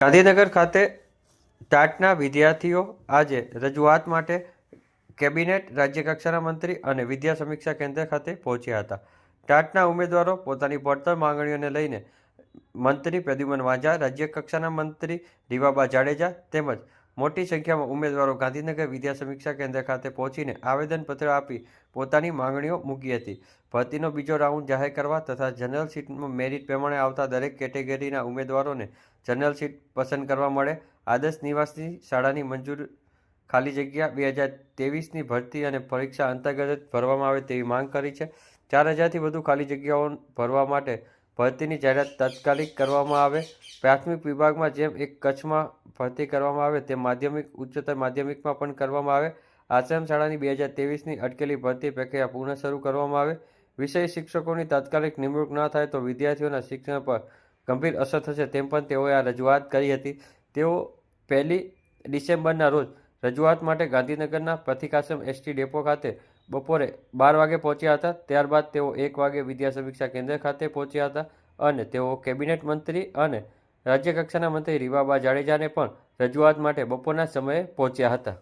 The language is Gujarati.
ગાંધીનગર ખાતે ટાટના વિદ્યાર્થીઓ આજે રજૂઆત માટે કેબિનેટ, રાજ્યકક્ષાના મંત્રી અને વિદ્યા સમીક્ષા કેન્દ્ર ખાતે પહોંચ્યા હતા. ટાટના ઉમેદવારો પોતાની પડતર માંગણીઓને લઈને મંત્રી પ્રદ્યુમન વાઝા, રાજ્યકક્ષાના મંત્રી રીવાબા જાડેજા તેમજ મોટી સંખ્યામાં ઉમેદવારો ગાંધીનગર વિદ્યા સમીક્ષા કેન્દ્ર ખાતે પહોંચીને આવેદનપત્ર આપી પોતાની માંગણીઓ મૂકી હતી. ભરતીનો બીજો રાઉન્ડ જાહેર કરવા તથા જનરલ સીટમાં મેરિટ પ્રમાણે આવતા દરેક કેટેગરીના ઉમેદવારોને જનરલ સીટ પસંદ કરવા મળે, આદર્શ નિવાસી શાળાની મંજૂર ખાલી જગ્યા 2023ની ભરતી અને પરીક્ષા અંતર્ગત ભરવામાં આવે તેવી માંગ કરી છે. 4000થી વધુ ખાલી જગ્યાઓ ભરવા માટે ભરતીની જાહેરાત તાત્કાલિક કરવામાં આવે. પ્રાથમિક વિભાગમાં જેમ એક કચ્છમાં ભરતી કરવામાં આવે તેમ માધ્યમિક, ઉચ્ચતર માધ્યમિકમાં પણ કરવામાં આવે. આશ્રમ શાળાની 2023ની અટકેલી ભરતી પ્રક્રિયા પુનઃ શરૂ કરવામાં આવે. વિષય શિક્ષકોની તાત્કાલિક નિમણૂક ન થાય તો વિદ્યાર્થીઓના શિક્ષણ પર ગંભીર અસર થશે તેમ પણ તેઓએ આ રજૂઆત કરી હતી. તેઓ 1 ડિસેમ્બરના રોજ રજૂઆત માટે ગાંધીનગરના પ્રતિકાશ્રમ એસટી ડેપો ખાતે બપોરે 12 વાગે પહોંચ્યા હતા. ત્યારબાદ તેઓ 1 વાગે વિદ્યા સમીક્ષા કેન્દ્ર ખાતે પહોંચ્યા હતા અને તેઓ કેબિનેટ મંત્રી અને રાજ્યકક્ષાના મંત્રી રીવાબા જાડેજાને પણ રજૂઆત માટે બપોરના સમયે પહોંચ્યા હતા.